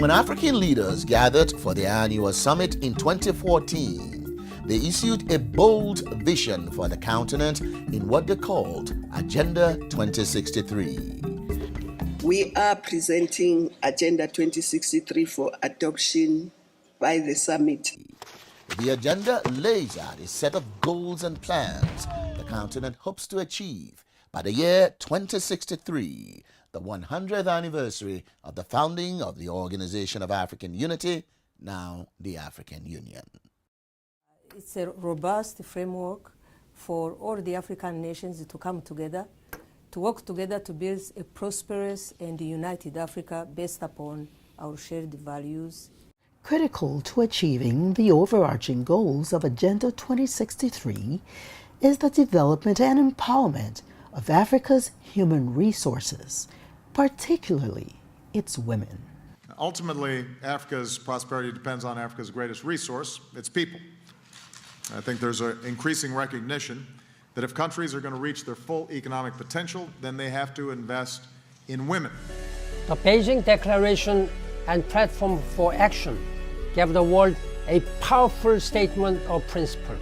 When African leaders gathered for the annual summit in 2014, they issued a bold vision for the continent in what they called Agenda 2063. We are presenting Agenda 2063 for adoption by the summit. The agenda lays out a set of goals and plans the continent hopes to achieve by the year 2063, the 100th anniversary of the founding of the Organization of African Unity, now the African Union. It's a robust framework for all the African nations to come together, to work together to build a prosperous and united Africa based upon our shared values. Critical to achieving the overarching goals of Agenda 2063 is the development and empowerment of Africa's human resources, particularly its women. Ultimately, Africa's prosperity depends on Africa's greatest resource, its people. I think there's an increasing recognition that if countries are going to reach their full economic potential, then they have to invest in women. The Beijing Declaration and Platform for Action gave the world a powerful statement of principle.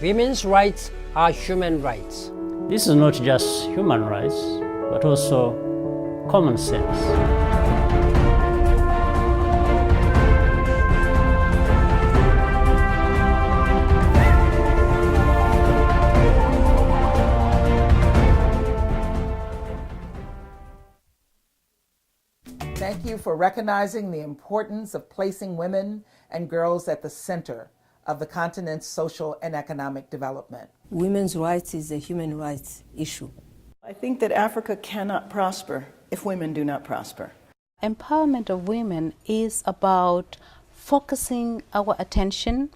Women's rights are human rights. This is not just human rights, but also common sense. Thank you for recognizing the importance of placing women and girls at the center of the continent's social and economic development. Women's rights is a human rights issue. I think that Africa cannot prosper if women do not prosper. Empowerment of women is about focusing our attention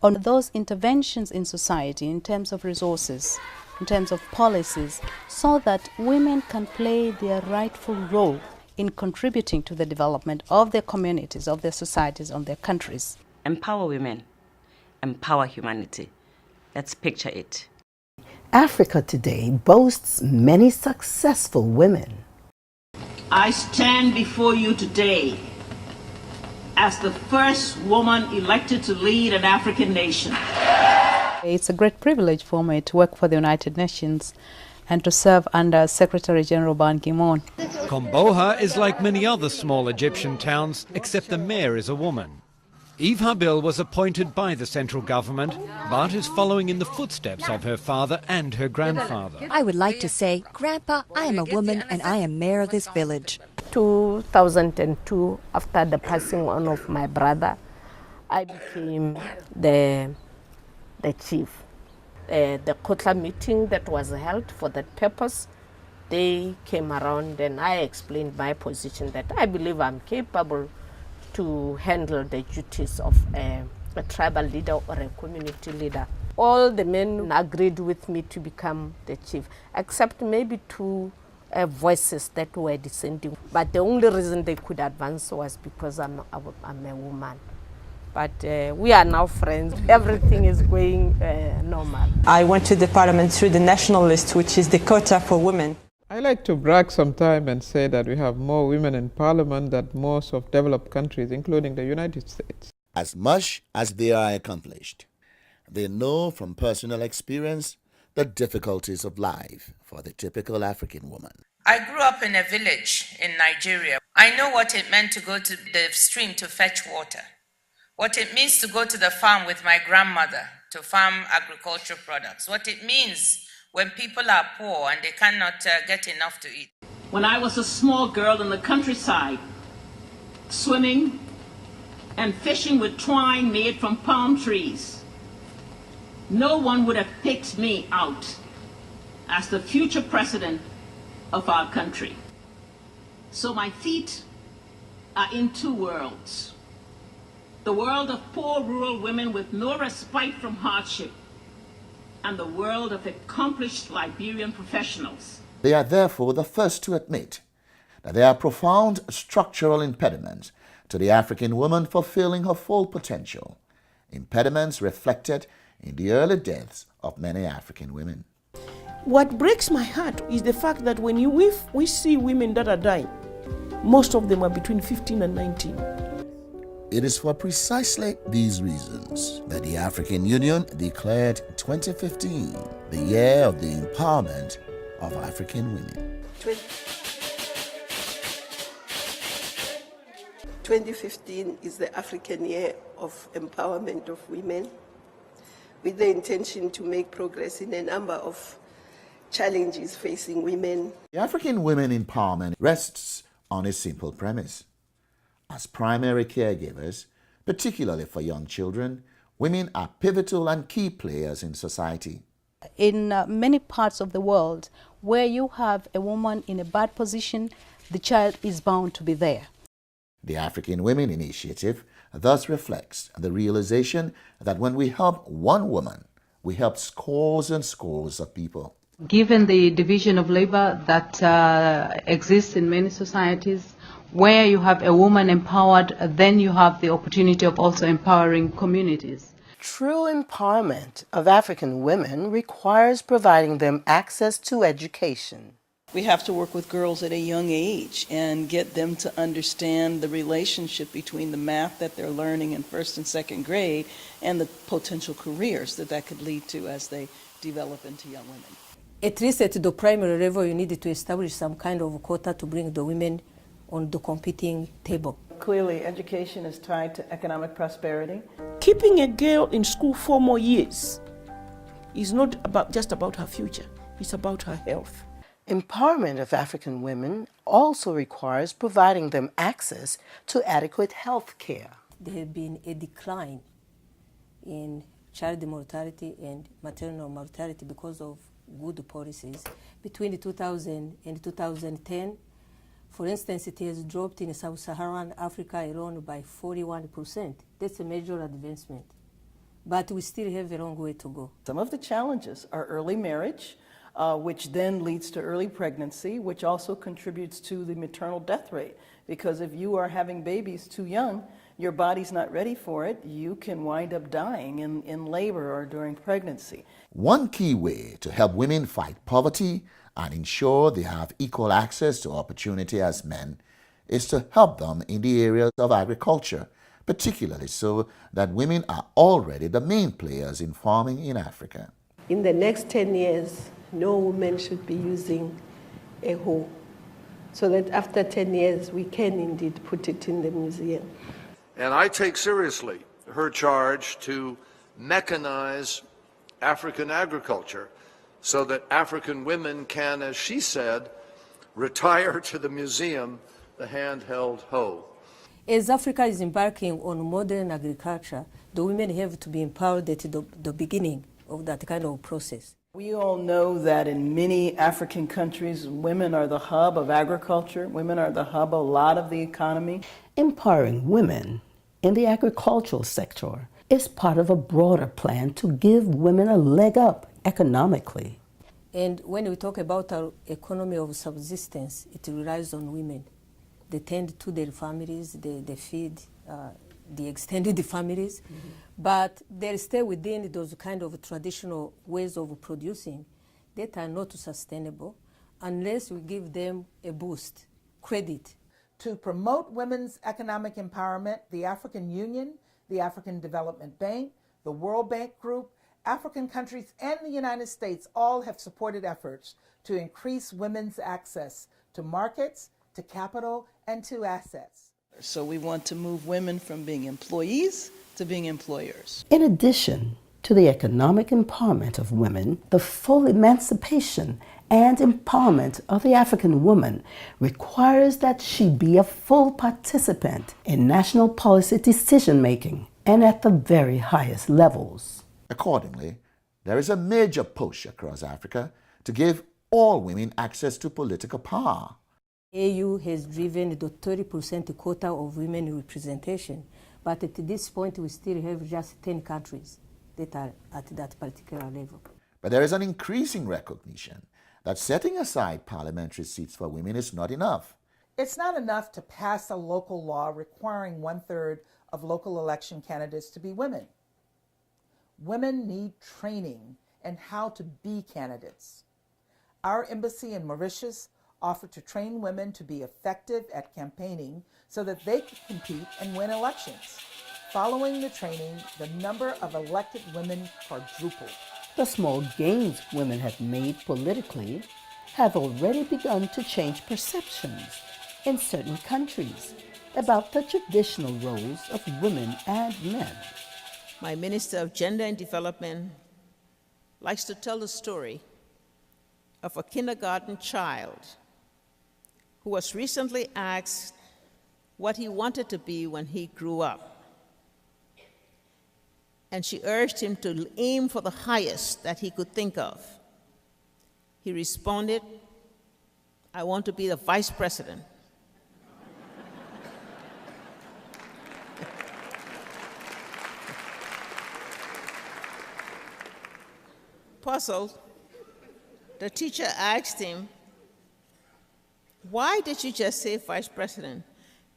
on those interventions in society in terms of resources, in terms of policies, so that women can play their rightful role in contributing to the development of their communities, of their societies, of their countries. Empower women, empower humanity. Let's picture it. Africa today boasts many successful women. I stand before you today as the first woman elected to lead an African nation. It's a great privilege for me to work for the United Nations and to serve under Secretary General Ban Ki-moon. Komboha is like many other small Egyptian towns, except the mayor is a woman. Eve Habil was appointed by the central government, but is following in the footsteps of her father and her grandfather. I would like to say, Grandpa, I am a woman and I am mayor of this village. 2002, after the passing on of my brother, I became the chief. The Kotla meeting that was held for that purpose, they came around and I explained my position that I believe I'm capable to handle the duties of a tribal leader or a community leader. All the men agreed with me to become the chief, except maybe two voices that were dissenting. But the only reason they could advance was because I'm a woman. But we are now friends. Everything is going normal. I went to the parliament through the national list, which is the quota for women. I like to brag sometimes and say that we have more women in parliament than most of developed countries, including the United States. As much as they are accomplished, they know from personal experience the difficulties of life for the typical African woman. I grew up in a village in Nigeria. I know what it meant to go to the stream to fetch water, what it means to go to the farm with my grandmother to farm agricultural products, what it means when people are poor and they cannot get enough to eat. When I was a small girl in the countryside, swimming and fishing with twine made from palm trees, no one would have picked me out as the future president of our country. So my feet are in two worlds. The world of poor rural women with no respite from hardship, and the world of accomplished Liberian professionals. They are therefore the first to admit that there are profound structural impediments to the African woman fulfilling her full potential, impediments reflected in the early deaths of many African women. What breaks my heart is the fact that when we see women that are dying, most of them are between 15 and 19. It is for precisely these reasons that the African Union declared 2015 the year of the empowerment of African women. 2015 is the African Year of Empowerment of Women, with the intention to make progress in a number of challenges facing women. The African women empowerment rests on a simple premise. As primary caregivers, particularly for young children, women are pivotal and key players in society. In many parts of the world, where you have a woman in a bad position, the child is bound to be there. The African Women Initiative thus reflects the realization that when we help one woman, we help scores and scores of people. Given the division of labor that exists in many societies, where you have a woman empowered, then you have the opportunity of also empowering communities. True empowerment of African women requires providing them access to education. We have to work with girls at a young age and get them to understand the relationship between the math that they're learning in first and second grade and the potential careers that could lead to as they develop into young women. At least at the primary level, you needed to establish some kind of quota to bring the women on the competing table. Clearly, education is tied to economic prosperity. Keeping a girl in school 4 more years is not just about her future, it's about her health. Empowerment of African women also requires providing them access to adequate health care. There has been a decline in child mortality and maternal mortality because of good policies. Between 2000 and 2010, for instance, it has dropped in sub-Saharan Africa alone by 41%. That's a major advancement. But we still have a long way to go. Some of the challenges are early marriage, which then leads to early pregnancy, which also contributes to the maternal death rate. Because if you are having babies too young, your body's not ready for it, you can wind up dying in labor or during pregnancy. One key way to help women fight poverty and ensure they have equal access to opportunity as men is to help them in the areas of agriculture, particularly so that women are already the main players in farming in Africa. In the next 10 years, no woman should be using a hoe, so that after 10 years, we can indeed put it in the museum. And I take seriously her charge to mechanize African agriculture so that African women can, as she said, retire to the museum the handheld hoe. As Africa is embarking on modern agriculture, the women have to be empowered at the beginning of that kind of process. We all know that in many African countries, women are the hub of agriculture. Women are the hub of a lot of the economy. Empowering women in the agricultural sector is part of a broader plan to give women a leg up economically. And when we talk about our economy of subsistence, it relies on women. They tend to their families, they feed the extended families, but they stay within those kind of traditional ways of producing that are not sustainable unless we give them a boost, credit. To promote women's economic empowerment, the African Union, the African Development Bank, the World Bank Group, African countries, and the United States all have supported efforts to increase women's access to markets, to capital, and to assets. So we want to move women from being employees to being employers. In addition to the economic empowerment of women, the full emancipation and empowerment of the African woman requires that she be a full participant in national policy decision-making and at the very highest levels. Accordingly, there is a major push across Africa to give all women access to political power. AU has driven the 30% quota of women representation, but at this point we still have just 10 countries that are at that particular level. But there is an increasing recognition that setting aside parliamentary seats for women is not enough. It's not enough to pass a local law requiring 1/3 of local election candidates to be women. Women need training in how to be candidates. Our embassy in Mauritius offered to train women to be effective at campaigning so that they could compete and win elections. Following the training, the number of elected women quadrupled. The small gains women have made politically have already begun to change perceptions in certain countries about the traditional roles of women and men. My Minister of Gender and Development likes to tell the story of a kindergarten child who was recently asked what he wanted to be when he grew up. And she urged him to aim for the highest that he could think of. He responded, "I want to be the vice president." Puzzled, the teacher asked him, "Why did you just say vice president?"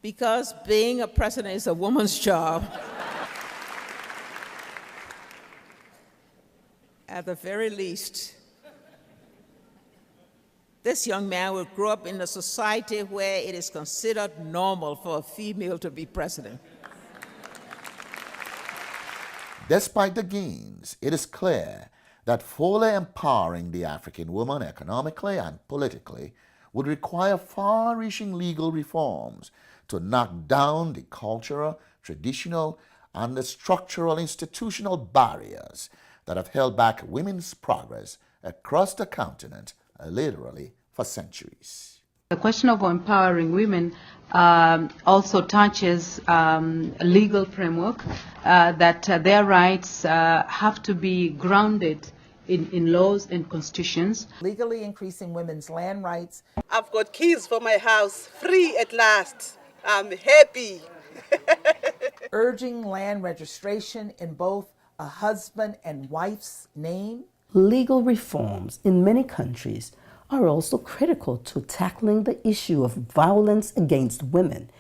"Because being a president is a woman's job." At the very least, this young man will grow up in a society where it is considered normal for a female to be president. Despite the gains, it is clear that fully empowering the African woman economically and politically would require far-reaching legal reforms to knock down the cultural, traditional, and the structural institutional barriers that have held back women's progress across the continent literally for centuries. The question of empowering women also touches a legal framework that their rights have to be grounded in laws and constitutions. Legally increasing women's land rights. I've got keys for my house, free at last. I'm happy. Urging land registration in both a husband and wife's name. Legal reforms in many countries are also critical to tackling the issue of violence against women.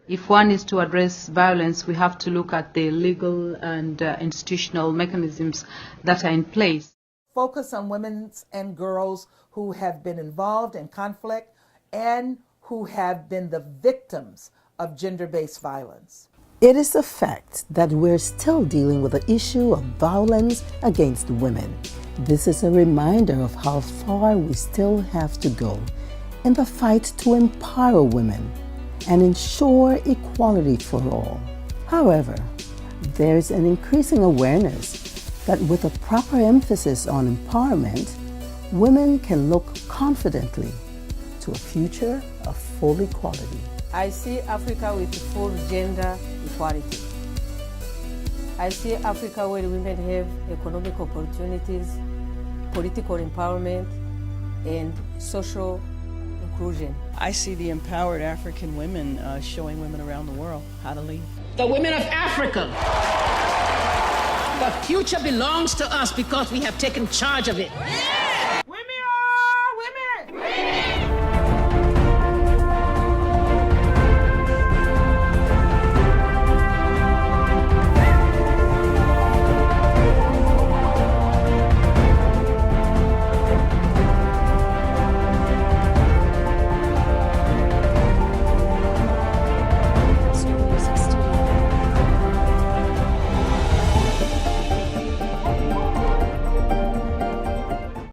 If one is to address violence, we have to look at the legal and institutional mechanisms that are in place. Focus on women and girls who have been involved in conflict and who have been the victims of gender-based violence. It is a fact that we're still dealing with the issue of violence against women. This is a reminder of how far we still have to go in the fight to empower women and ensure equality for all. However, there is an increasing awareness that with a proper emphasis on empowerment, women can look confidently to a future of full equality. I see Africa with full gender equality. I see Africa where women have economic opportunities, political empowerment, and social inclusion. I see the empowered African women showing women around the world how to lead. The women of Africa. The future belongs to us because we have taken charge of it.